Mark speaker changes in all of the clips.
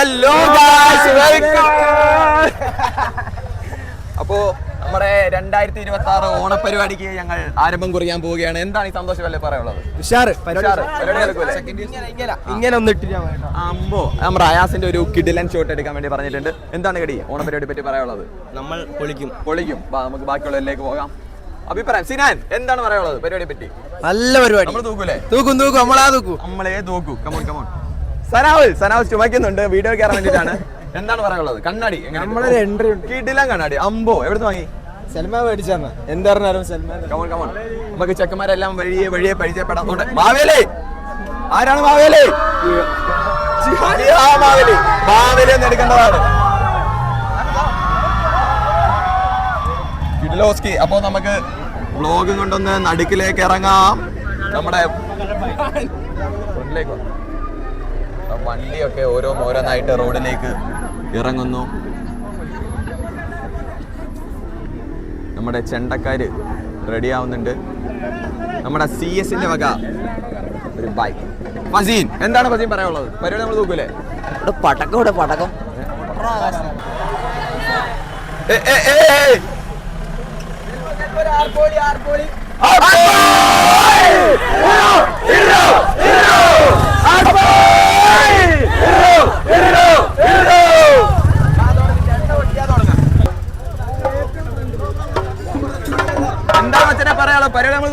Speaker 1: Hello guys, welcome. അപ്പോ നമ്മുടെ 2026 ഓണപരിപാടിക്ക് ഞങ്ങൾ ആരംഭം കുറിക്കാൻ പോവുകയാണ്. എന്താണ് ഈ സന്തോഷം വല്ലേ പറയാനുള്ളത്?
Speaker 2: ഇങ്ങനെ ഒന്നിട്ട്
Speaker 1: അമ്പോ നമ്മുടെ അയാസിന്റെ ഒരു കിഡിലൻ ഷോട്ട് എടുക്കാൻ വേണ്ടി പറഞ്ഞിട്ടുണ്ട്. എന്താണ് കടി ഓണപരിപാടിയെ പറ്റി പറയാനുള്ളത്?
Speaker 2: നമ്മൾ പൊളിക്കും.
Speaker 1: നമുക്ക് ബാക്കിയുള്ളതിലേക്ക് പോകാം. അഭിപ്രായം സിനാൻ, എന്താണ് പറയാനുള്ളത് പരിപാടിയെ പറ്റി?
Speaker 2: നല്ല പരിപാടി.
Speaker 1: നമ്മൾ തൂക്കൂലേ?
Speaker 2: തൂക്കും
Speaker 1: നമ്മളെ തൂക്കും. കമോൺ സനാവ് ചുമക്കുന്നുണ്ട്. വീഡിയോ കയറാൻ വേണ്ടിട്ടാണ്. എന്താണ് പറയാനുള്ളത്? കണ്ണാടി
Speaker 2: നമ്മളൊരു എൻട്രി ഉണ്ട്.
Speaker 1: കിടിലൻ കണ്ണാടി. അമ്പോ എവിടുന്ന് വാങ്ങി?
Speaker 2: സൽമാൻ മേടിച്ചാണ്. എന്തായിരുന്നാലും സൽമാൻ.
Speaker 1: കമോൺ നമുക്ക് ചെക്കന്മാരെല്ലാം വഴിയെ പരിചയപ്പെടാൻ. മാവേലി ആരാണ്? മാവേലി എന്ന് എടുക്കേണ്ടതാണ്. കിഡിലോസ്കി. അപ്പൊ നമുക്ക് വ്ലോഗ് കൊണ്ടൊന്ന് നടുക്കിലേക്ക് ഇറങ്ങാം. നമ്മുടെ ഫ്രണ്ടിലേക്ക് വണ്ടിയൊക്കെ ഓരോന്നായിട്ട് റോഡിലേക്ക് ഇറങ്ങുന്നു. നമ്മുടെ ചെണ്ടക്കാര് റെഡി ആവുന്നുണ്ട്. നമ്മുടെ CS-ന്റെ വക ഒരു ബൈക്ക്. ഫസീൻ, എന്താണ് ഫസീൻ പറയാനുള്ളത്? പരിപാടി നമ്മൾ നോക്കൂലേ?
Speaker 2: പടക്കം
Speaker 1: എന്താ വെച്ചാ പറയാലോ? പരിപാടി നമ്മൾ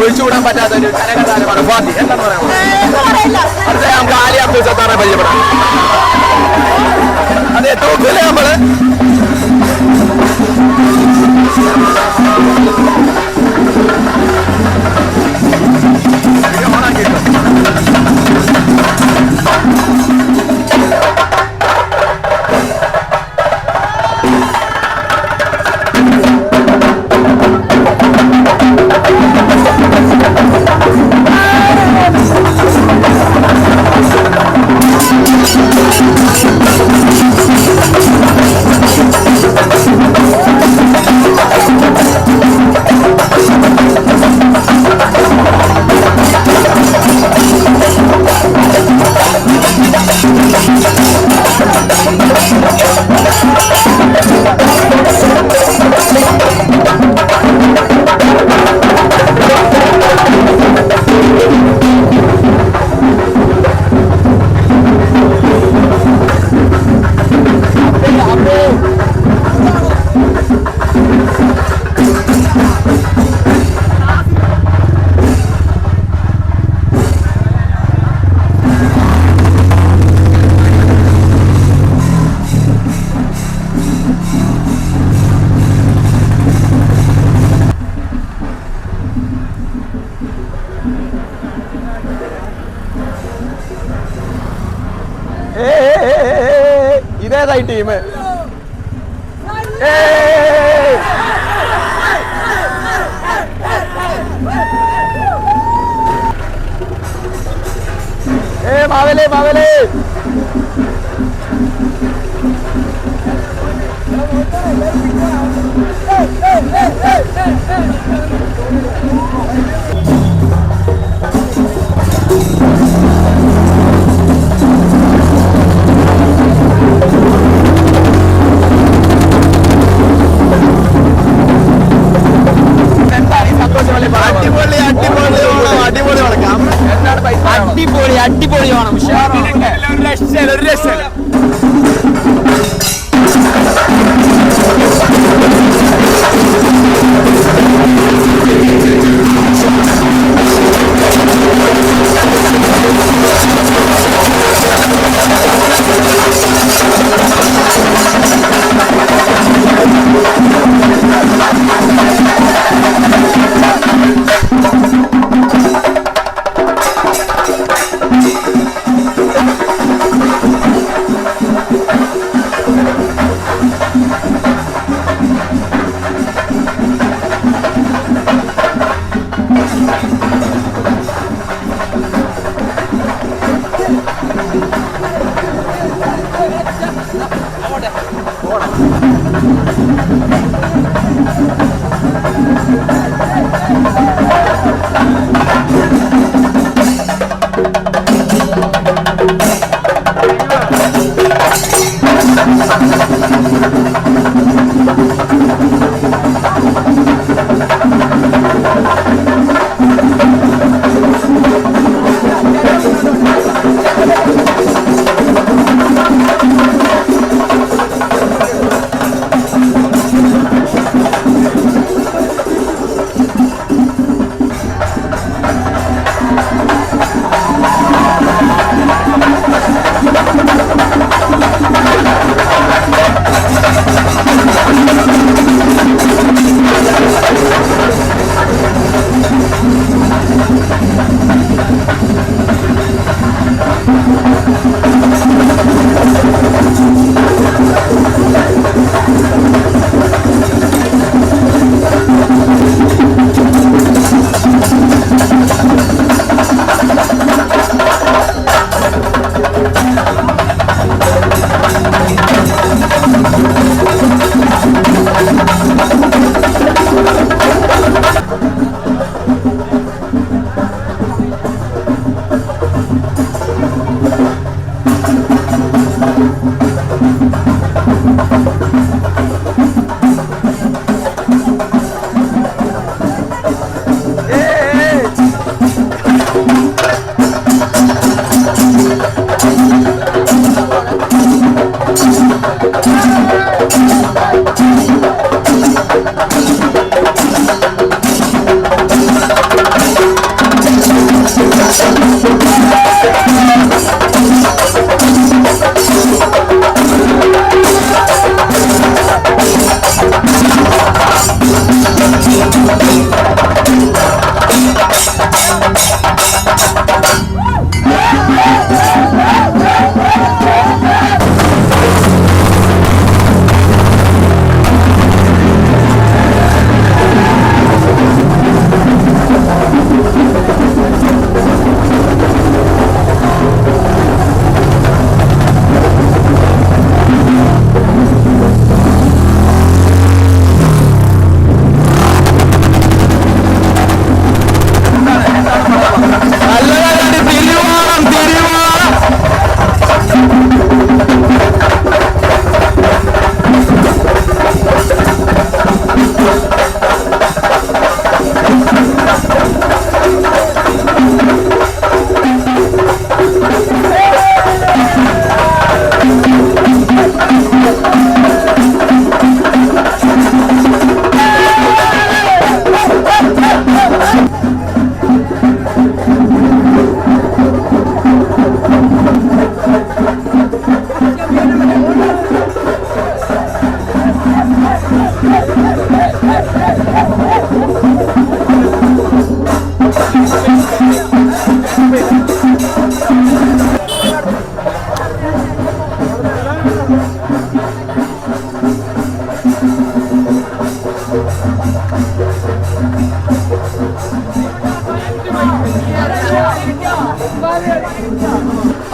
Speaker 1: ഒഴിച്ചുകൂടാൻ പറ്റാത്ത ഒരു കനകതാരമാണ് ഫാത്തി. എന്താണ് പറയുന്നത്? അടുത്ത നമുക്ക് ആലി അബ്ദുൽ സത്താറെ പരിചയപ്പെടാം. അതെ, തൂക്കില്ലേ നമ്മള്? ഇതേതായി ടീം? മാവേലി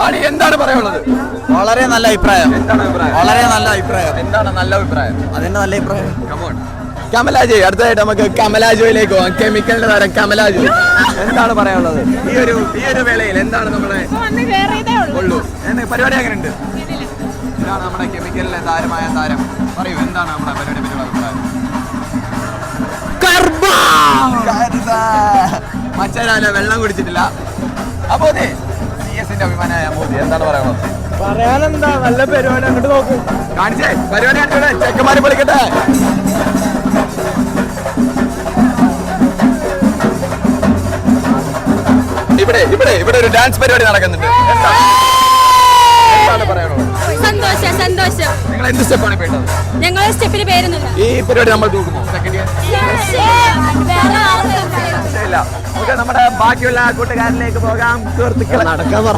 Speaker 1: അണി എന്താണ് പറയാനുള്ളത്?
Speaker 2: വളരെ നല്ല അഭിപ്രായം.
Speaker 1: എന്താണ് അഭിപ്രായം?
Speaker 2: വളരെ നല്ല അഭിപ്രായം.
Speaker 1: എന്താണ് നല്ല അഭിപ്രായം?
Speaker 2: അതിന്റെ നല്ല അഭിപ്രായം.
Speaker 1: കമോൺ കമലാജി, അടുത്തതായിട്ട് നമുക്ക് കമലാജോയിലേക്ക് പോകാം. കെമിക്കലിന്റെ താരം കമലാജോ, എന്താണ് പറയാനുള്ളത്? ഈ ഒരു വേളയിൽ എന്താണ് നമ്മളെ ഉള്ളൂ പരിപാടി അങ്ങനെ ഉണ്ട്? ഇതാണ് നമ്മുടെ കെമിക്കലിലെ താരമായ താരം. പറയൂ, എന്താണ് നമ്മുടെ പരിപാടിയെ പറ്റിയുള്ള അഭിപ്രായം? മച്ചാനാല വെള്ളം കുടിച്ചിട്ടില്ല. അപ്പോ CS-ന്റെ അഭിമാനായ മോദി, എന്താണ് പറയാനുള്ളത്?
Speaker 2: പറയാനെന്താ, നല്ല പരിപാടി. അങ്ങോട്ട് നോക്കൂ.
Speaker 1: കാണിച്ചേ, പരിപാടി കാണിച്ചോടെ, ചെക്കന്മാരെ വിളിക്കട്ടെ. ഇവിടെ ഒരു ഡാൻസ് പരിപാടി നടക്കുന്നുണ്ട്. എന്താണ് പറയാനുള്ളത്?
Speaker 3: സന്തോഷം.
Speaker 1: നിങ്ങൾ എന്ത് സ്റ്റെപ്പാണ് പേട്ടത്?
Speaker 3: ഞങ്ങൾ സ്റ്റെപ്പിന് പേരൊന്നുമില്ല.
Speaker 1: ഈ പരിപാടി നമ്മൾ തൂക്കുമോ? സെക്കൻഡ് ഇയർ ഇല്ല. നമുക്ക് നമ്മുടെ ബാക്കിയുള്ള കൂട്ടുകാരിലേക്ക് പോകാം. സുഹൃത്തുക്കളെ
Speaker 2: നടക്കാൻ പറ.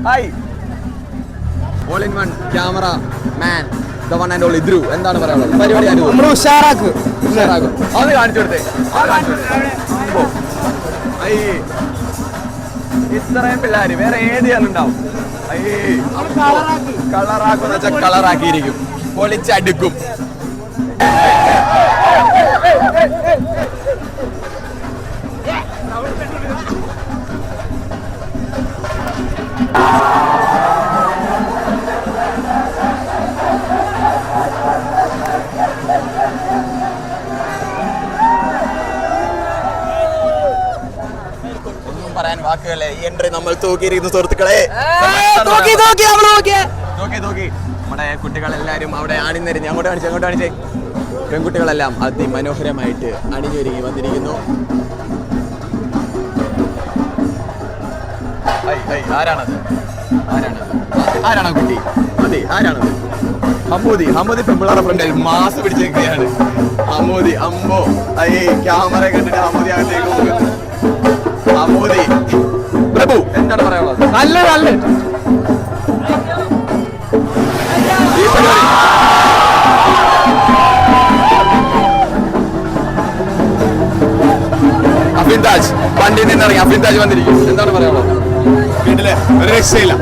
Speaker 1: Hi, all in one camera man, the one and all ഇദ്രു, എന്താണ് പറയാനുള്ളത്? പരിപാടി
Speaker 2: നമ്മൾ ഉഷാറാക്കും.
Speaker 1: അത് കാണിച്ചു കൊടുത്തേ. ഇത്രയും പിള്ളേര് വേറെ ഏത് ഉണ്ടാവും. കളറാക്കുന്ന വെച്ചാൽ കളറാക്കിയിരിക്കും, പൊളിച്ചടുക്കും. പറയാൻ വാക്കുകളെ. ഈ എൻട്രി നമ്മൾ തൂക്കിയിരിക്കുന്നു സുഹൃത്തുക്കളെ. നോക്കി നമ്മുടെ കുട്ടികളെല്ലാരും അവിടെ അണിനിരഞ്ഞ് അങ്ങോട്ട് കാണിച്ചേ. പെൺകുട്ടികളെല്ലാം അതിമനോഹരമായിട്ട് അണിഞ്ഞൊരുങ്ങി വന്നിരിക്കുന്നു. ആരാണ് കുട്ടി? അതെ, ആരാണത്? ഹമ്മൂദി പെമ്പിളാറ ഫ്രണ്ടിൽ മാസ് പിടിച്ചേക്കുകയാണ്. ഹമ്മൂദി അമ്പോ ക്യാമറ കണ്ടിട്ട് ഹമ്മൂദി അകത്തേക്ക് പോകുന്നു. ഹമ്മൂദി പ്രഭു, എന്താണ് പറയാനുള്ളത്?
Speaker 2: നല്ല
Speaker 1: ഈ പരിപാടി അഫിൻതാജ് വണ്ടിയിൽ നിന്നിറങ്ങി. അഫിൻതാജ് വന്നിരിക്കും, എന്താണ് പറയാനുള്ളത്? വീട്ടിലെ ഒരു രക്ഷയില്ല.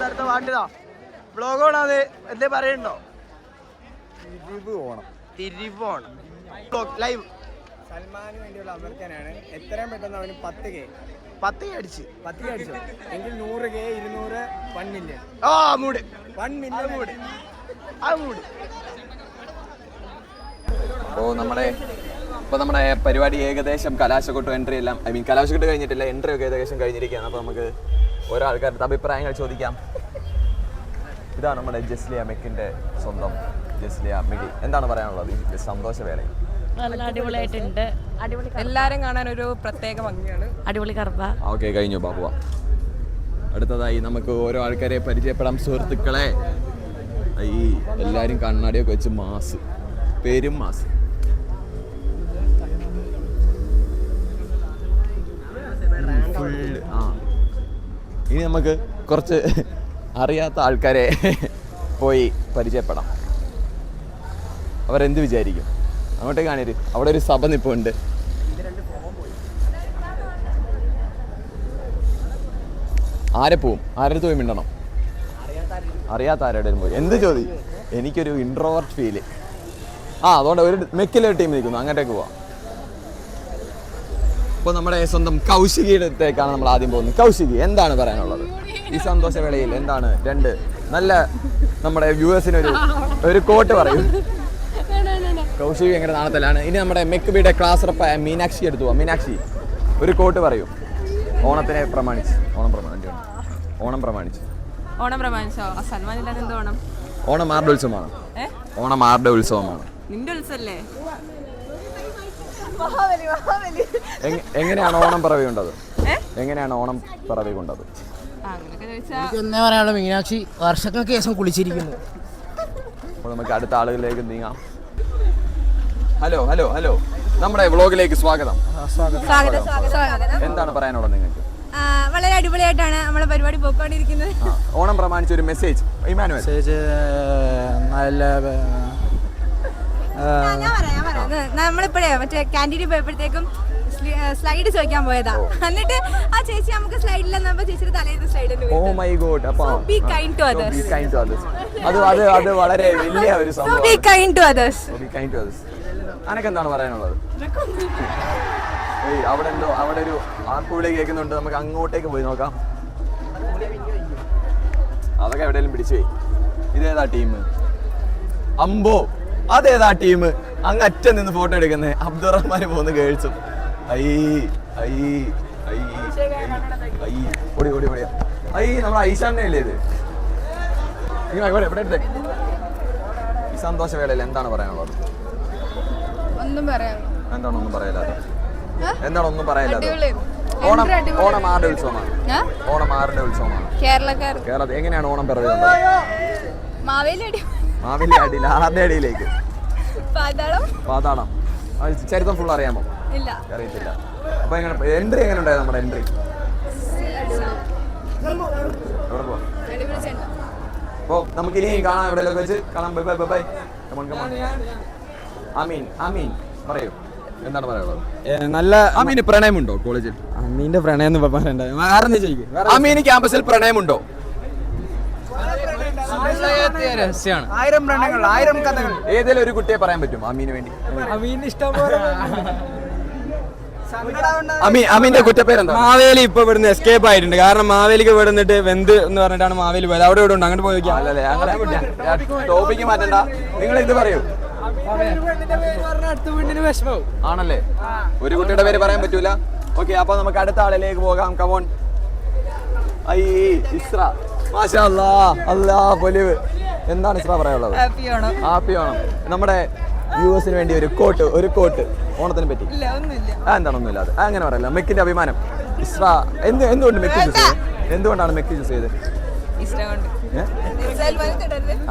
Speaker 2: അടുത്ത പാട്ടിതാ ബ്ലോഗ് ഓണാത് എന്തേ പറയണ്ടോ? തിരിവോണം ലൈവ്.
Speaker 4: സൽമാന് വേണ്ടിയുള്ള അഭ്യർത്ഥനയാണ്, എത്രയും പെട്ടെന്ന് അവന് 10K
Speaker 2: 10 അടിച്ച്
Speaker 4: അടിച്ചു എങ്കിൽ 100K 200 1 മില്യൺ
Speaker 2: മൂട്
Speaker 4: 1 മില്യൺ
Speaker 2: മൂട്.
Speaker 1: അപ്പോൾ നമ്മുടെ പരിപാടി ഏകദേശം കലാശക്കൊട്ട് എൻട്രി എല്ലാം കലാശക്കൊട്ട് കഴിഞ്ഞിട്ടില്ല, എൻട്രി ഒക്കെ ഏകദേശം കഴിഞ്ഞിരിക്കുകയാണ്. അപ്പോൾ നമുക്ക് ഓരോ ആൾക്കാരുടെ അഭിപ്രായങ്ങൾ ചോദിക്കാം. ഇതാണ് നമ്മുടെ ജസ്ലിയ മെക്കിന്റെ സ്വന്തം ജസ്ലിയ മിടി. എന്താണ് പറയാനുള്ളത് ഈ സന്തോഷവേളയിൽ?
Speaker 5: നല്ല അടിപൊളിയായിട്ടുണ്ട്. എല്ലാരും കാണാൻ ഒരു പ്രത്യേക ഭംഗിയാണ്. അടിപൊളി കർമ്മ.
Speaker 1: ഓക്കെ, കഴിഞ്ഞു ബാബുവ. അടുത്തതായി നമുക്ക് ഓരോ ആൾക്കാരെ പരിചയപ്പെടാം. സുഹൃത്തുക്കളെ, ഈ എല്ലാവരും കണ്ണാടിയൊക്കെ വെച്ച് മാസ്, പേരും മാസ്. ഇനി നമുക്ക് കുറച്ച് അറിയാത്ത ആൾക്കാരെ പോയി പരിചയപ്പെടാം. അവരെന്ത് വിചാരിക്കും? അങ്ങോട്ടേ കാണരുത്, അവിടെ ഒരു സഭ നിപ്പുണ്ട്. ആരെ പോവും? ആരുടെ പോയി മിണ്ടണം? അറിയാത്ത ആരുടെ പോയി എന്ത് ചോദി? എനിക്കൊരു ഇൻട്രോവർട്ട് ഫീല്. അതുകൊണ്ട് ഒരു മെക്കിലെ ടീം നിൽക്കുന്നു, അങ്ങോട്ടേക്ക് പോവാം. അപ്പോൾ നമ്മുടെ സ്വന്തം കൗശികിയുടെ അടുത്തേക്കാണ് നമ്മൾ ആദ്യം പോകുന്നത്. കൗശികി, എന്താണ് പറയാനുള്ളത് ഈ സന്തോഷവേളയിൽ? എന്താണ് രണ്ട് നല്ല നമ്മുടെ വ്യൂവേഴ്സിന് ഒരു കോട്ട് പറയും. കൗശികി എങ്ങനെ നാളത്തിലാണ്. ഇനി നമ്മുടെ മെക്കുബിയുടെ ക്ലാസ് റപ്പായ മീനാക്ഷി എടുത്തു പോവാം. മീനാക്ഷി, ഒരു കോട്ട് പറയൂ ഓണത്തിനെ പ്രമാണിച്ച്. ഓണം പ്രമാണിച്ചോ?
Speaker 5: സൽമാൻ ഇല്ലാതെ എന്ത് ഓണം?
Speaker 1: ഓണം ആരുടെ ഉത്സവമാണ്? ഓണം ആരുടെ ഉത്സവമാണ്?
Speaker 5: നിന്റെ ഉത്സവല്ലേ?
Speaker 1: എങ്ങനെയാണ് ഓണം പിറവി കൊണ്ടത്? എങ്ങനെയാണ് ഓണം പിറവി കൊണ്ടത്?
Speaker 6: എന്നാ പറയാനുള്ള മീനാക്ഷി വർഷങ്ങൾക്ക് ശേഷം കുളിച്ചിരിക്കുന്നു.
Speaker 1: അപ്പോൾ നമുക്ക് അടുത്ത ആളുകളിലേക്ക് നീങ്ങാം. ഹലോ ഹലോ ഹലോ, നമ്മുടെ വ്ളോഗിലേക്ക് സ്വാഗതം. എന്താണ് പറയാനുള്ളത് നിങ്ങൾക്ക്?
Speaker 3: വളരെ അടിപൊളിയായിട്ടാണ് നമ്മളെ പരിപാടി പോയിക്കൊണ്ടിരിക്കുന്നത്.
Speaker 1: ഓണം പ്രമാണിച്ച ഒരു മെസ്സേജ് ഇമാനുവൽ.
Speaker 3: നമ്മളിപ്പോഴേ മറ്റേ ക്യാൻറ്റീനിൽ പോയപ്പോഴത്തേക്കും സ്ലൈഡ് ചോദിക്കാൻ പോയതാ. എന്നിട്ട് ആ ചേച്ചി നമുക്ക് സ്ലൈഡിൽ ചേച്ചിയുടെ തലേന്ന് സ്ലൈഡ്.
Speaker 1: Oh my god. അപ്പോൾ
Speaker 3: ബി കൈൻഡ് ടു അതേഴ്സ്.
Speaker 1: അത് വളരെ വലിയ ഒരു സംഭവം.
Speaker 3: Be kind to others.
Speaker 1: അനക്കെന്താണ് പറയാനുള്ളത്? അവിടെ ഒരു ആർപ്പുവിളി കേൾക്കുന്നുണ്ട്, നമുക്ക് അങ്ങോട്ടേക്ക് പോയി നോക്കാം. അതൊക്കെ എവിടെയെങ്കിലും പിടിച്ചു പോയി. ഇതേതാ ടീം? അമ്പോ, അതേതാ ടീം? അങ്ങ് അറ്റം നിന്ന് ഫോട്ടോ എടുക്കുന്നത് അബ്ദുറഹ്മാന് പോകുന്ന ഗേൾസും. ഓടി നമ്മുടെ ഐശാനെ അല്ലേ ഇത്? എവിടെ എടുത്തേ? ഈ സന്തോഷവേളയിൽ എന്താണ് പറയാനുള്ളത്? എന്താണ് ഒന്നും പറയലാതെ? ഓണം ആരുടെ ഉത്സവമാണ്? കേരളത്തിൽ എങ്ങനെയാണ് ഓണം പിറവി കൊണ്ടത്? മാവേലി അടിയിൽ ആരുടെ അടിയിലേക്ക്? പാതാളം. ചരിത്രം ഫുൾ അറിയാമോ? അറിയത്തില്ല. അപ്പൊ എൻട്രി എങ്ങനെ ഉണ്ടായത്? നമ്മുടെ എൻട്രി അപ്പൊ നമുക്ക് ഇനി കാണാം, എവിടെയൊക്കെ വെച്ച് കാണാം. ബൈ. അമീൻ പറയൂ, എന്താണ് പറയാനുള്ളത്?
Speaker 2: നല്ല
Speaker 1: അമീന് പ്രണയമുണ്ടോ കോളേജിൽ?
Speaker 2: അമ്മീന്റെ പ്രണയം
Speaker 1: അമീന് ക്യാമ്പസിൽ പ്രണയമുണ്ടോ?
Speaker 2: രഹസ്യമാണ്. 1000 പ്രണയങ്ങൾ, 1000 കഥകൾ.
Speaker 1: ഏതെങ്കിലും ഒരു കുട്ടിയെ പറയാൻ പറ്റും അമീന് വേണ്ടി? അമീന്റെ കുറ്റപ്പേരെന്താ?
Speaker 2: മാവേലി ഇപ്പൊ ഇവിടുന്ന് എസ്കേപ്പ് ആയിട്ടുണ്ട്. കാരണം മാവേലിക്ക് വിടുന്നിട്ട് വെന്ത് എന്ന് പറഞ്ഞിട്ടാണ് മാവേലി പോയത്. അവിടെ ഇവിടെ ഉണ്ട്, അങ്ങോട്ട് പോയി
Speaker 1: ടോപ്പിക്ക് മാറ്റണ്ട. നിങ്ങൾ ഇത് പറയൂ. ആണല്ലേ? ഒരു കുട്ടിയുടെ പേര് പറയാൻ പറ്റൂല. ഓക്കെ, അപ്പൊ നമുക്ക് അടുത്ത ആളിലേക്ക് പോകാം. കമോൺ. ഇസ്ര, മാഷാ അല്ലാ പൊലിവ്. എന്താണ് ഇസ്ര പറയാനുള്ളത്? ഹാപ്പി ഓണം. നമ്മുടെ വ്യൂവേഴ്സിന് വേണ്ടി ഒരു കോട്ട് ഓണത്തിനെ പറ്റി. എന്താണ് ഒന്നുമില്ലാതെ അങ്ങനെ പറയല്ല. മെക്കിന്റെ അഭിമാനം ഇസ്ര. എന്തുകൊണ്ട് മെക്ക് ചൂസ് ചെയ്തത്? എന്തുകൊണ്ടാണ് മെക്ക് ചൂസ് ചെയ്തത്?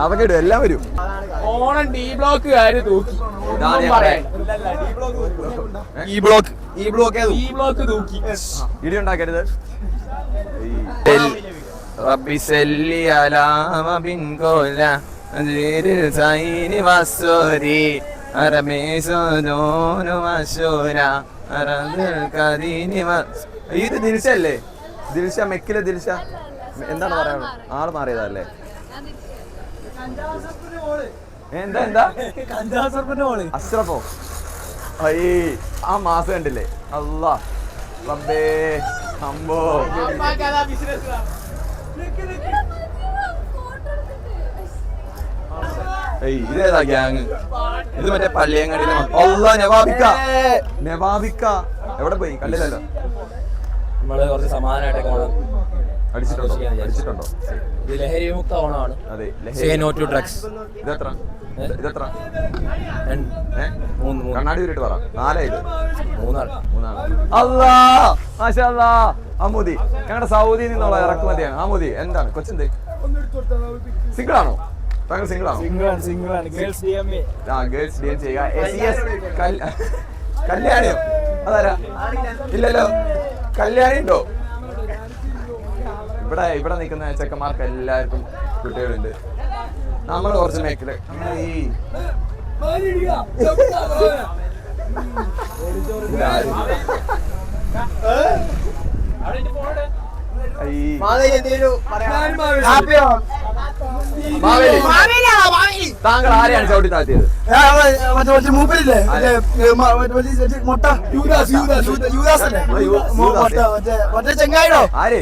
Speaker 1: അതൊക്കെ ഇടും, എല്ലാം വരും.
Speaker 2: ഓണം ഡി ബ്ലോക്കുകാര് തൂക്കി.
Speaker 1: ഈ ബ്ലോക്ക് തൂക്കി. ഇടി ഉണ്ടാക്കരുത്. റബ്ബി സല്ലി അലാ ബിൻ കോല അജീരിൽ സൈനി വസ്സൂരി അറമേസോ ദോനു വശൂര അറദൽ കദീനി വസ്. ഇത് ദിൽഷല്ലേ? ദിൽഷ മെക്കിലെ ദിൽഷ എന്താണ് പറയാനുള്ളത്? ആള് മാറിയതല്ലേ? എന്താ അഷ്റഫോ? അയ്യേ ആ മാസം കണ്ടില്ലേ? അല്ലാ റബ്ബേ അമ്പോ. ഇതേതാ ഗ്യാങ്? ഇത് മറ്റേ പള്ളിയങ്ങാടിയിലെ നവാബിക്ക എവിടെ പോയി? കണ്ടില്ലല്ലോ.
Speaker 6: നമ്മള് കുറച്ച് സമാധാനമായിട്ടൊക്കെ ഓണം
Speaker 1: അടിച്ചിട്ടുണ്ടോ?
Speaker 6: ഇത് ലഹരി വിമുക്ത ഓണമാണ്.
Speaker 1: അതെ,
Speaker 6: സേ നോ ടു ഡ്രഗ്സ്.
Speaker 1: ഇതെത്ര?
Speaker 6: മൂന്ന്.
Speaker 1: കണ്ണാടി ഊരിട്ട് പറ. 4
Speaker 6: മൂന്നാൾ.
Speaker 1: അല്ലാ മാഷാ അല്ലാ. അമ്മൂതി ഞങ്ങളുടെ സൗദിയിൽ നിന്നുള്ള ഇറക്കുമതിയാണ്. അമ്മൂതി എന്താണ് കൊച്ചെന്ത്? സിംഗിൾ ആണോ? താങ്കൾ സിംഗിൾ ആണോ? ഗേൾസ് ഡി എം ചെയ്യുക. കല്യാണിയോ? അതാരാ? ഇല്ലല്ലോ. കല്യാണി ഉണ്ടോ? ഇവിടെ നിൽക്കുന്ന ചെക്കന്മാർക്ക് എല്ലാവർക്കും കുട്ടികളുണ്ട്. നമ്മൾ കുറച്ച് മേക്കല് താങ്കൾ ആരെയാണ് ചവിട്ടി താഴ്ത്തിയത്? ആര്?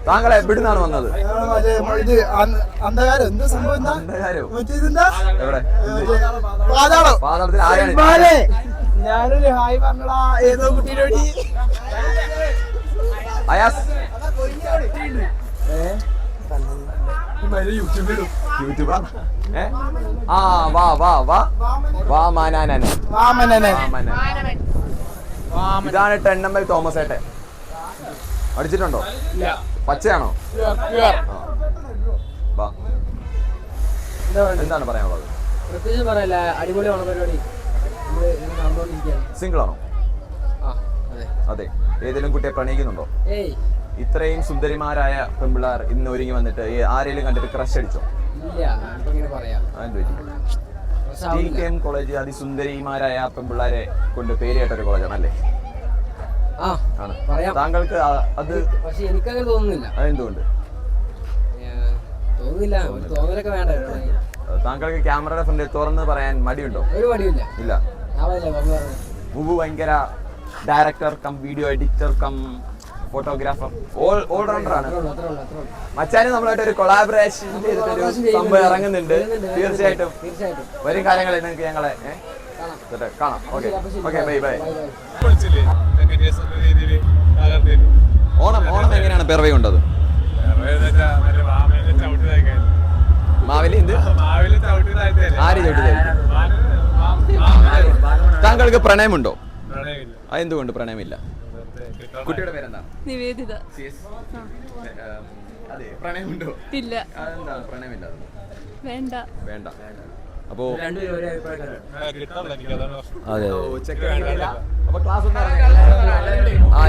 Speaker 1: താങ്കളെ എവിടുന്നാണ് വന്നത്? എവിടെ? പാതാളത്തിൽ ആരാണ്?
Speaker 4: ഞാനൊരു ഹായ് പറഞ്ഞടാ ഏതോ കുട്ടിയുടെ
Speaker 1: അയാസ് യൂട്യൂബാ? ഇതാണ് ടെണ്ണമ്മൽ തോമസ് ഏട്ടൻ. അടിച്ചിട്ടുണ്ടോ? പച്ചയാണോ? എന്താണ് പറയാനുള്ളത്?
Speaker 6: പ്രത്യേകിച്ച് പറയല്ല, അടിപൊളി ഓണ പരിപാടി.
Speaker 1: സിംഗിൾ ആണോ? അതെ. ഏതെങ്കിലും കുട്ടിയെ പ്രണയിക്കുന്നുണ്ടോ? ഇത്രയും സുന്ദരിമാരായ പെൺപിള്ളേർ ഇന്ന് ഒരുങ്ങി വന്നിട്ട് ആരെങ്കിലും കണ്ടിട്ട് ക്രഷ് അടിച്ചോ? കോളേജ് അതിസുന്ദരിമാരായ പെൺപിള്ളേരെ കൊണ്ട് പേര് കേട്ടൊരു കോളേജാണ് അല്ലേ? ആണ്. താങ്കൾക്ക് അത്
Speaker 6: പക്ഷെ എനിക്കങ്ങനെ തോന്നുന്നില്ല.
Speaker 1: അതെന്തുകൊണ്ട്?
Speaker 6: തോന്നലൊക്കെ വേണ്ട.
Speaker 1: താങ്കൾക്ക് ക്യാമറയുടെ ഫ്രണ്ടിൽ തുറന്ന് പറയാൻ മടിയുണ്ടോ?
Speaker 6: ഒരു മടിയില്ല.
Speaker 1: ഇല്ല. മുബു ഭയങ്കര director cum video editor cum photographer all rounder ആണ്. മച്ചാന് നമ്മളായിട്ട് ഒരു കൊളാബറേഷൻ ചെയ്തിട്ടൊരു സംഭവം ഇറങ്ങുന്നുണ്ട്. തീർച്ചയായിട്ടും വരും കാലങ്ങളിൽ നിങ്ങൾക്ക് ഞങ്ങളെ കാണാം. Okay bye bye. ഓണം എങ്ങനെയാണ് പിറവി കൊണ്ടത്? മാവേലി എന്ത്? ആര് ചവിട്ടി? താങ്കൾക്ക് പ്രണയമുണ്ടോ? അതെന്തുകൊണ്ട് പ്രണയമില്ല? കുട്ടിയുടെ പേരെന്താ?
Speaker 5: നിവേദിത.
Speaker 1: അതെ, പ്രണയമുണ്ടോ?
Speaker 5: ഇല്ല.
Speaker 1: അതെന്താണ് പ്രണയമില്ല? വേണ്ട. അപ്പോ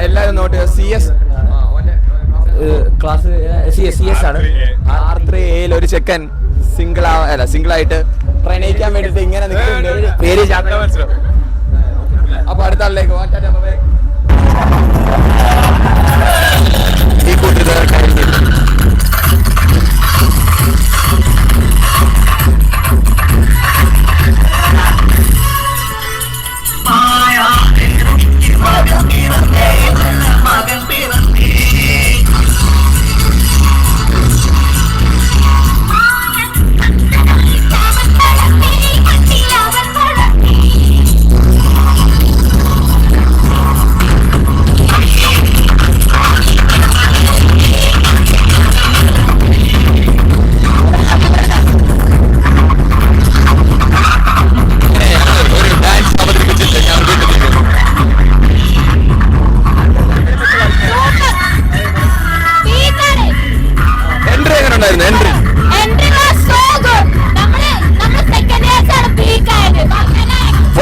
Speaker 1: എല്ലാരും നോട്ട്.
Speaker 6: ക്ലാസ് CS ആണ്.
Speaker 1: R3A ഒരു ചെക്കൻ സിംഗിൾ ആയിട്ട് പ്രണയിക്കാൻ വേണ്ടിട്ട് ഇങ്ങനെ നിൽക്കുന്നുണ്ട്. പേര് അപ്പൊ അടുത്ത ആളിലേക്ക് ഈ കൂട്ടത്തിൽ കഴിഞ്ഞു.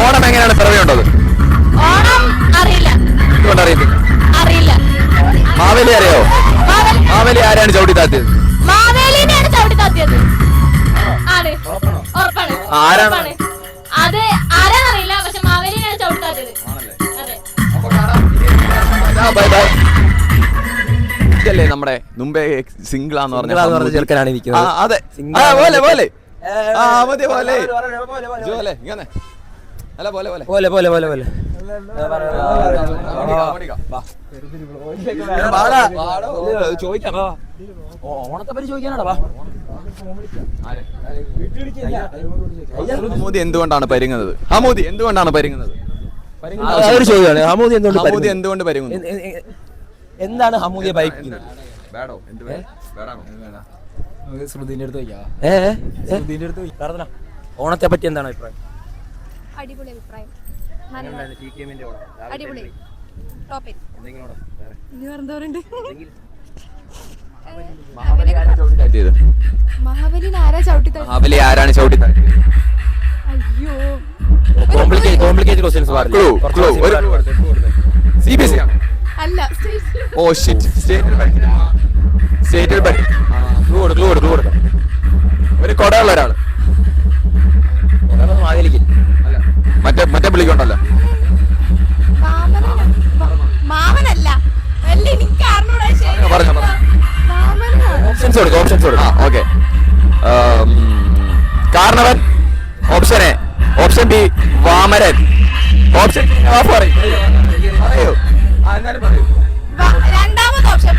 Speaker 1: ഓണം എങ്ങനെയാണ് പിറവിയുണ്ടത്?
Speaker 3: ഓണം അറിയില്ല.
Speaker 1: അറിയില്ല. മാവേലി അറിയോ? ആരെയാണ് ചവിട്ടി താത്തിയത്?
Speaker 7: മാവേലിനെയാണ് ചവിട്ടി താത്തിയത്. ആണ്, ഉറപ്പാണ്.
Speaker 1: ആരാണ്?
Speaker 7: ഉറപ്പാണ്. അത് ആരാന്നറിയില്ല, പക്ഷെ മാവേലിനെയാണ് ചവിട്ടി താത്തിയത്. അതെ.
Speaker 1: Bye bye. ഇതല്ലേ നമ്മുടെ മുമ്പേ സിംഗിളാന്ന് പറഞ്ഞ
Speaker 6: ചെറുക്കനാണ് ഇരിക്കുന്നത്.
Speaker 1: അതെ പോലെ പോലെ മതി പോലെ പോലെ ഇങ്ങനെ അല്ല പോലെ പോലെ
Speaker 6: പോലെ പോലെ പോലെ പോലെ ചോദിക്കാം. ഓണത്തെ പറ്റി ചോദിക്കാനാടാ.
Speaker 1: ഹമൂദി എന്തുകൊണ്ടാണ് പരുങ്ങുന്നത്? ഹമൂദി എന്തുകൊണ്ടാണ് പരുങ്ങുന്നത്?
Speaker 6: അതൊരു ചോദ്യമാണ്. ഹമൂദി
Speaker 1: ഹമൂദി എന്തുകൊണ്ട് പരുങ്ങുന്നു?
Speaker 6: എന്താണ് ഹമൂദിയെ ബൈക്കുന്നത്? ഓണത്തെ പറ്റി എന്താണ് അഭിപ്രായം?
Speaker 3: അടിപൊളി അഭിപ്രായം. അടിപൊളി. ടോപ്പിൽ മഹാബലിനെ ആരാ ചവിട്ടി താഴ്ത്തിയത്?
Speaker 1: മഹാബലി ആരാണ് ചവിട്ടി താഴ്ത്തിയത്?
Speaker 3: അയ്യോ,
Speaker 6: കോംപ്ലിക്കേറ്റഡ് ക്വസ്റ്റ്യൻസ്
Speaker 1: CBSE ആണ്.
Speaker 3: അല്ല,
Speaker 1: ഓ ഷിറ്റ്, സ്റ്റേറ്റിൽ പഠി. ഒരു കൊടയുള്ള ഒരാള് മറ്റേ വിളിക്കൊണ്ടല്ലോ.
Speaker 3: മാമനല്ല.
Speaker 1: പറഞ്ഞോ. ഓപ്ഷൻസ് കൊടുക്കും. ഓക്കെ. കാരണവൻ ഓപ്ഷൻ എ, ഓപ്ഷൻ ബി വാമരൻ, ഓപ്ഷൻ പറയൂ.
Speaker 3: രണ്ടാമത്തെ ഓപ്ഷൻ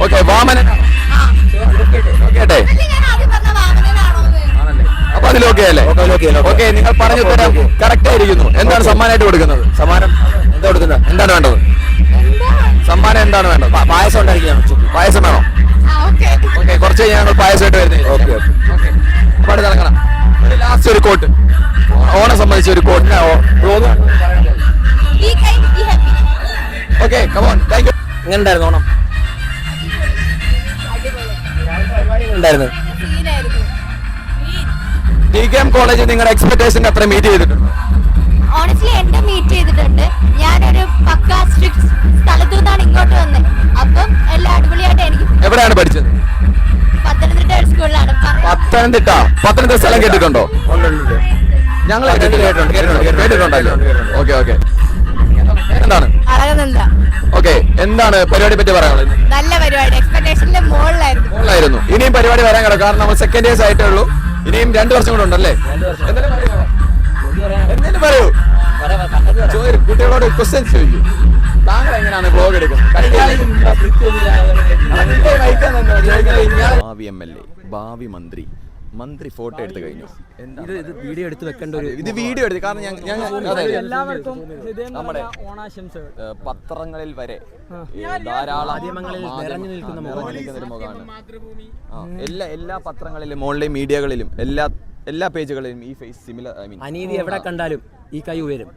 Speaker 1: ഓക്കെ വാമനൻ കേട്ടെ. അപ്പൊ അതിൽ ഓക്കെ അല്ലേ? ഓക്കെ, നിങ്ങൾ പറഞ്ഞ ഉത്തരം കറക്റ്റ് ആയിരിക്കുന്നു. എന്താണ് സമ്മാനമായിട്ട് കൊടുക്കുന്നത്? സമ്മാനം എന്താ കൊടുക്കുന്നത്? എന്താണ് വേണ്ടത്? സമ്മാനം എന്താണ് വേണ്ടത്? പായസം ഉണ്ടായിരിക്കണം. പായസം വേണോ? ഓക്കെ, കുറച്ച് കഴിഞ്ഞാൽ ഞങ്ങൾ പായസമായിട്ട് വരുന്നത്. ഓക്കെ അപ്പൊ അത് നടക്കണം. ലാസ്റ്റ് ഒരു കോട്ട്, ഓണം സംബന്ധിച്ച ഒരു coat. Okay come on, thank you.
Speaker 6: എങ്ങനെ ഉണ്ടായിരുന്നു ഓണം? ഉണ്ടായിരുന്നു.
Speaker 1: DKM കോളേജ് നിങ്ങളുടെ എക്സ്പെക്ടേഷൻ അത്ര മീറ്റ് ചെയ്തിട്ടുണ്ട്?
Speaker 3: ഓണസ്റ്റ്ലി എന്റെ മീറ്റ് ചെയ്തിട്ടുണ്ട്. ഞാനൊരു പക്ക സ്ട്രിക്ട് സ്ഥലത്തു നിന്നാണ് ഇങ്ങോട്ട് വന്നത്. അപ്പം എല്ലാം അടിപൊളിയായിട്ട് എനിക്ക്.
Speaker 1: എവിടെയാണ് പഠിച്ചത്?
Speaker 3: പത്തനംതിട്ട സ്കൂളിലാണ്.
Speaker 1: പത്തനംതിട്ട സ്ഥലം കേട്ടിട്ടുണ്ടോ? ഞങ്ങൾ കേട്ടിട്ടുണ്ടല്ലോ. Okay okay. എന്താണ്
Speaker 3: അളകനന്ദ.
Speaker 1: ഓക്കെ, എന്താണ് പരിപാടി പറ്റി പറയാനുള്ളത്?
Speaker 3: നല്ല പരിപാടി, എക്സ്പെക്ടേഷന്റെ മുകളിലായിരുന്നു.
Speaker 1: ഇനിയും പരിപാടി വരാൻ കിടക്കും. കാരണം നമ്മൾ സെക്കൻഡ് ഇയേഴ്സ് ആയിട്ടേ ഉള്ളൂ. ഇനിയും 2 വർഷം കൂടെ ഉണ്ടല്ലേ? എന്തെങ്കിലും പറയൂ. കുട്ടികളോട് ക്വസ്റ്റ്യൻസ് ചോദിക്കൂ. താങ്കൾ എങ്ങനെയാണ് വ്ലോഗ് എടുക്കുന്നത്? ഭാവി MLA, ഭാവി മന്ത്രി ഫോട്ടോ എടുത്തു കഴിഞ്ഞു.
Speaker 6: ഇത് വീഡിയോ എടുത്ത് വെക്കേണ്ട ഒരു
Speaker 1: ഇത് വീഡിയോ എടുത്ത്, കാരണം
Speaker 5: എല്ലാവർക്കും
Speaker 1: നമ്മുടെ
Speaker 5: ഓണാശംസകൾ.
Speaker 1: പത്രങ്ങളിൽ വരെ ധാരാളം
Speaker 6: മാധ്യമങ്ങളിൽ നിറഞ്ഞു നിൽക്കുന്ന
Speaker 1: മുഖമാണ്. എല്ലാ പത്രങ്ങളിലും ഓൺലൈൻ മീഡിയകളിലും എല്ലാ പേജുകളിലും ഈ ഫേസ് സിമിലർ.
Speaker 6: അനീതി എവിടെ കണ്ടാലും ഈ കൈ ഉയരും.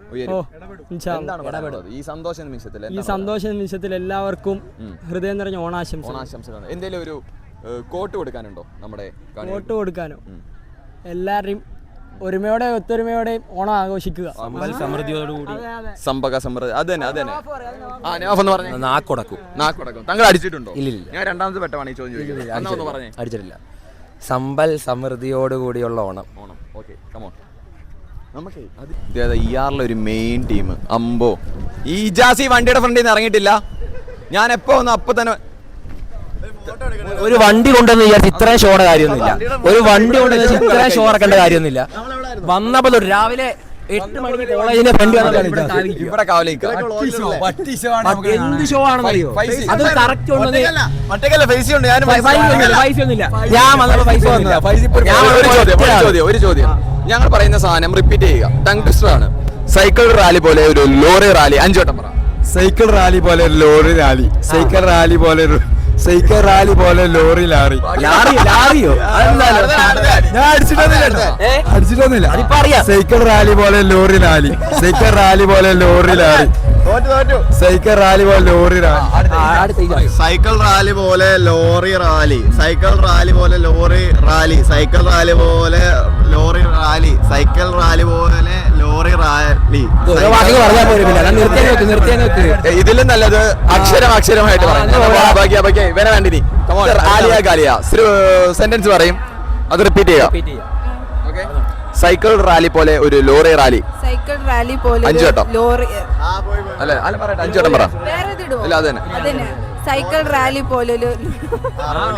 Speaker 1: എന്താണ് പറയാനുള്ളത് ഈ സന്തോഷ നിമിഷത്തിൽ?
Speaker 5: ഈ സന്തോഷ നിമിഷത്തിൽ എല്ലാവർക്കും ഹൃദയം നിറഞ്ഞ ഓണാശംസകൾ.
Speaker 1: എന്തെങ്കിലും ഒരു കോട്ട് കൊടുക്കാനുണ്ടോ? നമ്മുടെ
Speaker 5: കോട്ട് കൊടുക്കാനോ? എല്ലാവരുടെയും ഒരുമയോടെ ഒത്തൊരുമയോടെ ഓണം ആഘോഷിക്കുക.
Speaker 6: സമൃദ്ധിയോടുകൂടി
Speaker 1: സമ്പക സമൃദ്ധി. അത് തന്നെ. നാക്കുടക്കും. താങ്കൾ അടിച്ചിട്ടുണ്ടോ?
Speaker 6: ഇല്ല.
Speaker 1: ഞാൻ രണ്ടാമത്തെ പെട്ടമാണ് ഈ ചോദ്യം പറഞ്ഞേ.
Speaker 6: അടിച്ചിട്ടില്ല. സമ്പൽ സമൃദ്ധിയോടുകൂടിയുള്ള ഓണം.
Speaker 1: Okay come on. നമുക്ക് ഒരു മെയിൻ ടീം അമ്പോ. ഈ ഇജാസി വണ്ടിയുടെ ഫ്രണ്ടിൽ നിന്ന് ഇറങ്ങിയിട്ടില്ല. ഞാൻ എപ്പോ വന്നു അപ്പൊ തന്നെ
Speaker 6: ഒരു വണ്ടി കൊണ്ടുവന്ന് വിചാരിച്ച് ഇത്രയും ഷോയുടെ കാര്യമൊന്നുമില്ല. ഒരു വണ്ടി കൊണ്ടുവന്ന് ഇത്രയും ഷോ ഇറക്കേണ്ട കാര്യമൊന്നുമില്ല. വന്നപ്പോൾ രാവിലെ 8 മണിക്ക് കോളേജിന്റെ ഫ്രണ്ട്
Speaker 1: ഇവിടെ കാവലിക്ക
Speaker 6: എന്ത് ഷോ ആണെന്നറിയോ? അത് കറക്റ്റ്
Speaker 1: ഒരു ചോദ്യം ഞങ്ങൾ പറയുന്ന സാധനം റിപ്പീറ്റ് ചെയ്യുക. ടങ് ട്വിസ്റ്റർ ആണ്. സൈക്കിൾ റാലി പോലെ ഒരു ലോറി റാലി. 5 വട്ടം പറ.
Speaker 2: സൈക്കിൾ റാലി പോലെ ഒരു ലോറി റാലി. സൈക്കിൾ റാലി പോലെ ഒരു സൈക്കിൾ റാലി പോലെ ലോറി ലാറി.
Speaker 6: ലാറിയോ?
Speaker 2: ഞാൻ അടിച്ചിട്ടൊന്നുമില്ല. സൈക്കിൾ റാലി പോലെ ലോറി ലാലി. സൈക്കിൾ റാലി പോലെ ലോറി ലാറി.
Speaker 1: തോറ്റു
Speaker 2: സൈക്കിൾ റാലി പോലെ ലോറി
Speaker 8: സൈക്കിൾ റാലി പോലെ ലോറി റാലി, സൈക്കിൾ റാലി പോലെ ലോറി റാലി, സൈക്കിൾ റാലി പോലെ ലോറി റാലി, സൈക്കിൾ റാലി പോലെ ലോറി റാലി.
Speaker 1: ഇതിലും നല്ലത് അക്ഷരമായിട്ട് പറയാം. ഇവനെ വേണ്ടി സെന്റൻസ് പറയും, അത് റിപ്പീറ്റ് ചെയ്യുക. സൈക്കിൾ റാലി പോലെ ഒരു ലോറി റാലി.
Speaker 3: സൈക്കിൾ റാലി പോലെ
Speaker 1: 5 വട്ടം
Speaker 3: ലോറി
Speaker 1: അല്ലെ പറയട്ടെ 5 വട്ടം പറ. ഇല്ല അത് തന്നെ
Speaker 3: സൈക്കിൾ റാലി പോലൊരു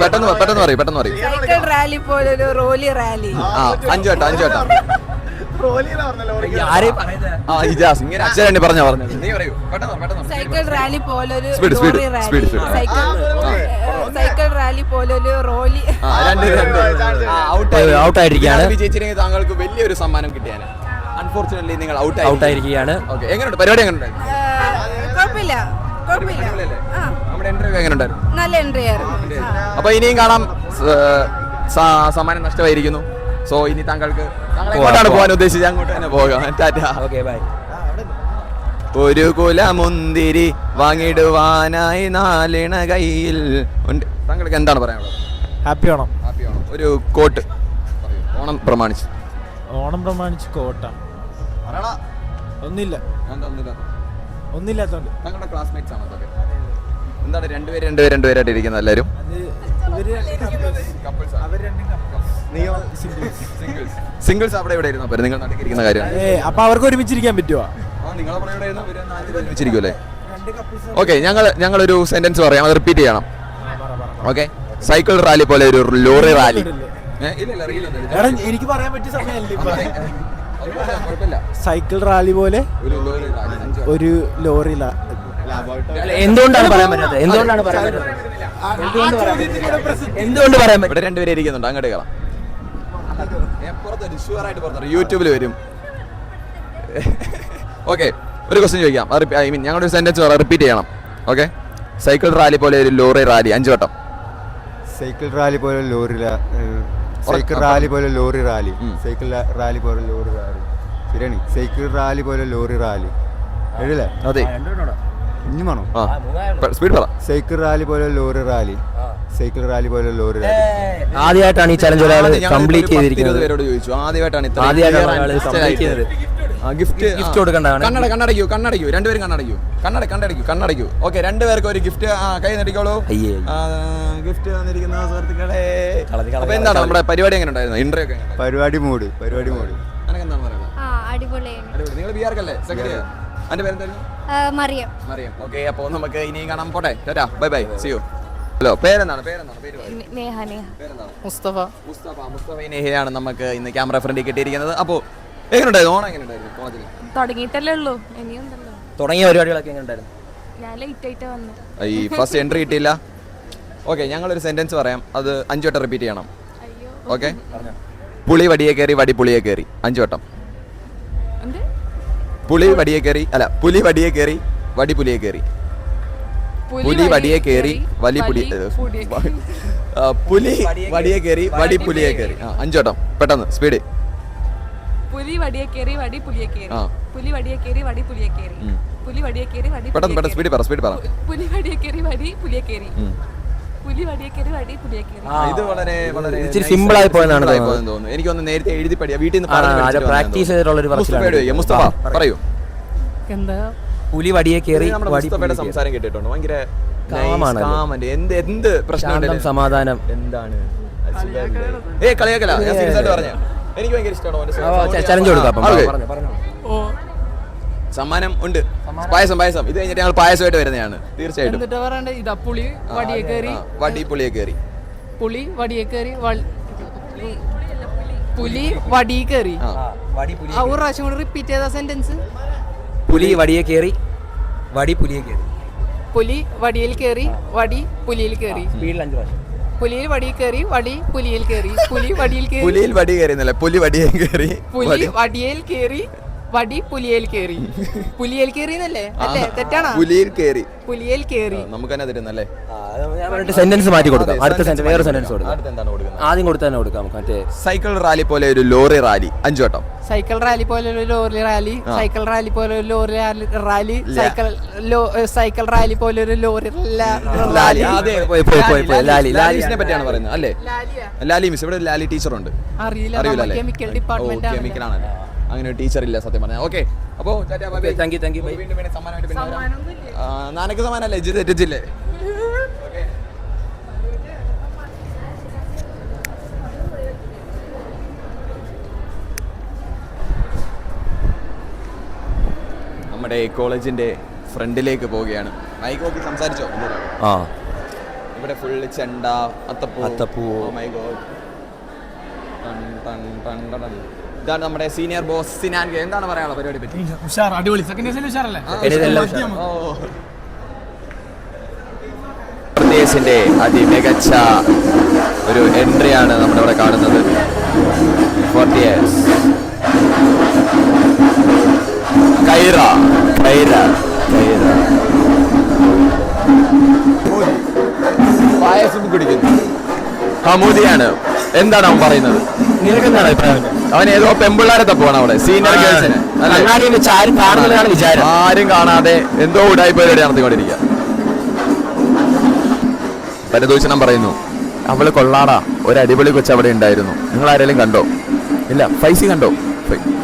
Speaker 1: പെട്ടെന്ന് പറയും.
Speaker 3: സൈക്കിൾ റാലി പോലൊരു റോലി റാലി.
Speaker 1: 5 വട്ടം ഇജാസ് ഇങ്ങനെ അക്ഷരം പറഞ്ഞാ പറഞ്ഞത്. നീ പറയൂ പെട്ടെന്ന്.
Speaker 3: സൈക്കിൾ റാലി പോലൊരു
Speaker 1: Speed.
Speaker 3: Lorry rally. Cycle rally പോലൊരു റോലി.
Speaker 6: ഔട്ടായിരിക്കുകയാണ്.
Speaker 1: വിജയിച്ചില്ലെങ്കിൽ താങ്കൾക്ക് വലിയൊരു സമ്മാനം കിട്ടിയാണ്. അൺഫോർച്ചുനേറ്റ്ലി നിങ്ങൾ
Speaker 6: ഔട്ടായിരിക്കുകയാണ്.
Speaker 1: എങ്ങനെയുണ്ട് പരിപാടി? എങ്ങനെയുണ്ട്?
Speaker 3: കുഴപ്പമില്ല.
Speaker 1: നമ്മുടെ ഇന്റർവ്യൂ എങ്ങനെയുണ്ടായിരുന്നു?
Speaker 3: നല്ല എൻട്രി ആയിരുന്നു.
Speaker 1: അപ്പൊ ഇനിയും കാണാം. സമ്മാനം നഷ്ടമായിരിക്കുന്നു. സോ ഇനി താങ്കൾക്ക് എങ്ങോട്ടാണ് പോകാൻ ഉദ്ദേശിച്ചത്? അങ്ങോട്ട് തന്നെ പോകാം. ടാറ്റാ.
Speaker 6: ബൈ.
Speaker 1: ഒരു കുല മുന്തിരി വാങ്ങിടുവാനായി 4 കയ്യിൽ ഉണ്ട്. താങ്കൾക്ക് എന്താണ് പറയാനുള്ളത്?
Speaker 9: ഹാപ്പി ഓണം.
Speaker 1: ഒരു കോട്ട് ഓണം പ്രമാണിച്ച്.
Speaker 9: ഓണം പ്രമാണിച്ച് കോട്ട ഒന്നില്ലാത്തോണ്ട്.
Speaker 1: താങ്കളുടെ ക്ലാസ്മേറ്റ്സ് ആണോ അതൊക്കെ? എന്താണ് രണ്ടുപേരായിട്ട് ഇരിക്കുന്നത് എല്ലാവരും? സിംഗിൾസ് അവിടെ ഇവിടെ ഇരുന്നോ? നിങ്ങൾ നടക്കിരിക്കുന്ന കാര്യം.
Speaker 9: അപ്പൊ അവർക്ക് ഒരുമിച്ചിരിക്കാൻ പറ്റുമോ?
Speaker 1: ഒരുമിച്ചിരിക്കുമല്ലേ? ഓക്കെ, ഞങ്ങളൊരു സെന്റൻസ് പറയാം, അത് റിപ്പീറ്റ് ചെയ്യണം. ഓക്കെ, സൈക്കിൾ റാലി പോലെ ഒരു ലോറി റാലി.
Speaker 9: എനിക്ക് പറയാൻ പറ്റിയ സമയമല്ലേ? സൈക്കിൾ റാലി പോലെ ഒരു ലോറി.
Speaker 6: എന്തുകൊണ്ടാണ് പറയാൻ പറ്റാത്തത്? എന്തുകൊണ്ട് പറയാൻ പറ്റും?
Speaker 1: ഇവിടെ രണ്ടുപേരെ ഇരിക്കുന്നുണ്ട്, അങ്ങോട്ട് കയറാം. യൂട്യൂബിൽ വരും. ഓക്കെ, ഒരു ക്വസ്റ്റ്യൻ ചോദിക്കാം. ഞങ്ങളുടെ ഒരു സെന്റൻസ് റിപ്പീറ്റ് ചെയ്യണം. ഓക്കെ, സൈക്കിൾ റാലി പോലെ ഒരു ലോറി റാലി. 5 വട്ടം.
Speaker 8: സൈക്കിൾ റാലി പോലെ ലോറി സൈക്കിൾ റാലി പോലെ ലോറി റാലി, സൈക്കിൾ റാലി പോലെ ലോറി റാലി. ശരിയാണ്. സൈക്കിൾ റാലി പോലെ ലോറി റാലി. എഴുതല്ലേ?
Speaker 1: അതെ.
Speaker 8: ഇനി വേണോ?
Speaker 1: സ്പീഡ് പറ.
Speaker 8: സൈക്കിൾ റാലി പോലെ ലോറി റാലി, സൈക്കിൾ റാലി പോലെ ലോറി റാലി.
Speaker 6: ആദ്യമായിട്ടാണ് ഈ ചലഞ്ച് ഒരാൾ കംപ്ലീറ്റ് ചെയ്തിരിക്കുന്നത്.
Speaker 1: പേരോട് ചോദിച്ചു, ആദ്യമായിട്ടാണ്
Speaker 6: ഗിഫ്റ്റ് കൊടുക്കണ്ടാണ്.
Speaker 1: കണ്ണടയ്ക്കൂ രണ്ടുപേരും കണ്ണടയ്ക്കൂ. ഓക്കെ, രണ്ടുപേർക്ക് ഒരു ഗിഫ്റ്റ്. കൈ നടിക്കോളൂ. ഗിഫ്റ്റ് വന്നിരിക്കുന്ന സുഹൃത്തുക്കളെ. അപ്പൊ എന്താണ് നമ്മുടെ പരിപാടി? എങ്ങനെ ഉണ്ടായിരുന്നു? ഇന്റർവ്യൂ ഒക്കെ
Speaker 8: പരിപാടി മൂഡ്.
Speaker 1: എന്താണ് പറയുന്നത്?
Speaker 3: അടിപൊളി.
Speaker 1: നിങ്ങൾ ബിആർക്കല്ലേ? സെക്രട്ടറി. അതിന്റെ പേരെന്തായിരുന്നു?
Speaker 3: മറിയം.
Speaker 1: ഓക്കെ, അപ്പൊ നമുക്ക് ഇനിയും കാണാൻ പോട്ടെ. Tata, bye bye, see you. Hello, പേരെന്താണ്? മുസ്തഫ നെഹയാണ് നമുക്ക് ഇന്ന് ക്യാമറ ഫ്രണ്ടിൽ കിട്ടിയിരിക്കുന്നത്. അപ്പോൾ എങ്ങനെയുണ്ടായിരുന്നു? ഓണം എങ്ങനെയുണ്ടായിരുന്നു? കോളേജിൽ
Speaker 5: തുടങ്ങിയിട്ടല്ലേ ഉള്ളൂ, ഇനിയുണ്ടല്ലോ.
Speaker 6: തുടങ്ങിയ പരിപാടികളൊക്കെ എങ്ങനെ ഉണ്ടായിരുന്നു?
Speaker 5: ഞാൻ ലേറ്റ് ആയിട്ട് വന്നു.
Speaker 1: ഈ ഫസ്റ്റ് എൻട്രി കിട്ടിയില്ല. ഓക്കെ, ഞങ്ങളൊരു സെന്റൻസ് പറയാം, അത് 5 വട്ടം റിപ്പീറ്റ് ചെയ്യണം. ഓക്കെ, പുളി വടിയെ കയറി വടി പുളിയെ കയറി. 5 വട്ടം. പുളി വടിയെ കയറി പുലി വടിയെ കയറി വടി പുലിയെ കയറി. പുലി വടിയെ കയറി വലി പുലി പുലി വടിയെ കയറി വടി പുലിയെ കയറി. 5 വട്ടം പെട്ടെന്ന്, സ്പീഡ്.
Speaker 5: പുലി വടിയെ കയറി വടി പുലിയെ കയറി. പുലി വടിയെ കയറി വടി പുലിയെ കയറി. പുലി വടിയെ കയറി വടി
Speaker 1: പെട്ടെന്ന് സ്പീഡ് പറ.
Speaker 5: പുലി വടിയെ കയറി വടി പുലിയെ കയറി. പുലി വടിയെ കയറി വടി പുലിയെ കയറി.
Speaker 1: ഇത് വളരെ
Speaker 6: ഇച്ചിരി സിമ്പിൾ ആയി പോയെന്നാണ്
Speaker 1: തോന്നുന്നു. എനിക്കൊന്ന് നേരത്തെ എഴുതി പഠിക്കാം, വീട്ടിൽ നിന്ന്
Speaker 6: പ്രാക്ടീസ് ചെയ്തിട്ടുള്ള.
Speaker 1: മുസ്തഫ പറയൂ.
Speaker 5: എന്താ?
Speaker 6: പുലി വടിയെ കയറി.
Speaker 1: മുസ്തഫയുടെ സംസാരം കേട്ടിട്ടുണ്ട്, ഭയങ്കര എന്ത് പ്രശ്നം
Speaker 6: സമാധാനം.
Speaker 1: എന്താണ് കളിയാക്കല? ഞാൻ സീരിയസ് ആയിട്ട് പറഞ്ഞ എനിക്ക് ഭയങ്കര ഇഷ്ടമാണ്.
Speaker 6: ചലഞ്ച് കൊടുക്കാം.
Speaker 1: സമ്മാനം ഉണ്ട്. പായസം. ഇത് കഴിഞ്ഞിട്ട് ഞങ്ങൾ പായസമായിട്ട് വരുന്നതാണ് തീർച്ചയായിട്ടും.
Speaker 5: പുളി വടിയെ കയറി
Speaker 1: വടി പുളിയെ കയറി.
Speaker 5: പുളി വടിയെ കയറി പുലി വടി കയറി. ഒരു പ്രാവശ്യം കൂടി റിപ്പീറ്റ് ചെയ്ത സെന്റൻസ്.
Speaker 6: പുലി വടിയെ കയറി വടി പുലിയെ കയറി.
Speaker 5: പുലി വടിയിൽ കയറി വടി പുലിയിൽ കയറി. പുലിയിൽ വടി കയറി വടി പുലിയിൽ കയറി. പുലി വടിയിൽ കയറി.
Speaker 1: പുലിയിൽ വടി കയറി എന്നല്ല, പുലി വടിയെ കയറി.
Speaker 5: പുലി വടിയിൽ കയറി വടി പുലിയേൽ കേറി. പുലിയേൽ കേറി എന്നല്ലേ? അല്ലേ? തെറ്റാണോ?
Speaker 1: പുലിയിൽ കേറി.
Speaker 5: പുലിയേൽ കേറി.
Speaker 1: നമുക്ക് തന്നെ തരുന്നല്ലേ?
Speaker 6: സെന്റൻസ് മാറ്റി കൊടുക്കാം. അടുത്ത സെന്റൻസ് വേറെ സെന്റൻസ് കൊടുക്കാം.
Speaker 1: അടുത്ത് എന്താണ് കൊടുക്കുന്നത്?
Speaker 6: ആദ്യം കൊടുത്ത് തന്നെ കൊടുക്കാം. മറ്റേ
Speaker 1: സൈക്കിൾ റാലി പോലെ ഒരു ലോറി റാലി 5 വട്ടം.
Speaker 5: സൈക്കിൾ റാലി പോലെ ഒരു ലോറി റാലി. സൈക്കിൾ റാലി പോലെ ഒരു ലോറി റാലി. സൈക്കിൾ റാലി പോലെ ഒരു ലോറി റാലി.
Speaker 1: ലാലിസിനെ പറ്റിയാണ് പറയുന്നത് അല്ലേ? ലാലി മിസ്. ഇവിടെ ഒരു ലാലി ടീച്ചറുണ്ട്.
Speaker 5: അറിയില്ല. കെമിക്കൽ ഡിപ്പാർട്ട്മെന്റ് ആണ്.
Speaker 1: കെമിക്കൽ ആണല്ലേ? അങ്ങനെ ഒരു ടീച്ചർ ഇല്ല സത്യം പറഞ്ഞാൽ. ഓക്കെ, അപ്പോ
Speaker 6: താങ്ക് യു.
Speaker 1: നാനക്ക് സമ്മാനല്ലേ? ഇജ്ജ് തെറ്റിച്ചില്ലേ? നമ്മുടെ കോളേജിന്റെ ഫ്രണ്ടിലേക്ക് പോവുകയാണ്. മൈക്ക് നോക്കി സംസാരിച്ചോ? ഇവിടെ ഫുള്ള് ചെണ്ട, അത്തപ്പൂ. My God. ഇതാണ് നമ്മുടെ സീനിയർ ബോസ് സിനാൻ. എന്താണ് പറയാനുള്ള പരിപാടി പറ്റി? പ്രദേശിന്റെ അതിമികച്ച ഒരു എൻട്രിയാണ് നമ്മുടെ ഇവിടെ കാണുന്നത്. 40 years. കൈറ പായസം കുടിക്കുന്നു. ഹമൂദിയാണ്. എന്താണ് അവൻ പറയുന്നത്?
Speaker 6: നിനക്ക് എന്താണ് അഭിപ്രായം?
Speaker 1: അവൻ ഏതോ പെമ്പിള്ളാരെ തപ്പുവാണ് അവിടെ, സീനിയർ ഗേൾസിന്. ആരും കാണാതെ എന്തോ ഉടായ്പ പരിപാടി നടത്തിക്കൊണ്ടിരിക്കുക. പരദൂഷണം പറയുന്നു. അവള് കൊള്ളാടാ, ഒരു അടിപൊളി കൊച്ചു അവിടെ ഉണ്ടായിരുന്നു. നിങ്ങൾ ആരെങ്കിലും കണ്ടോ? ഇല്ല. ഫൈസി കണ്ടോ?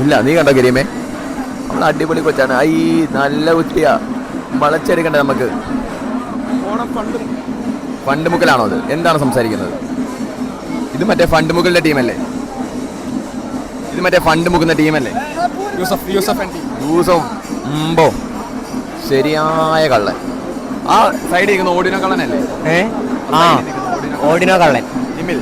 Speaker 1: ഇല്ല. നീ കണ്ടോ കരീമേ? അവൾ അടിപൊളി കൊച്ചാണ്. ഐ നല്ല കുട്ടിയാ, വളച്ചെടുക്കണ്ടേ നമുക്ക്. ഫണ്ട് മുക്കലാണോ അത്? എന്താണ് സംസാരിക്കുന്നത്? ഇത് മറ്റേ ഫണ്ട് മുക്കലിന്റെ ടീമല്ലേ? ഇത് മറ്റേ ഫണ്ട് മുക്കുന്ന ടീമല്ലേ? യൂസഫ് ശരിയായ കള്ളൻ. ആ സൈഡിൽ ഇരിക്കുന്ന ഓടിനോ കള്ളനല്ലേ?
Speaker 6: ഓടിനോ കള്ളൻ.
Speaker 1: ജിമ്മിൽ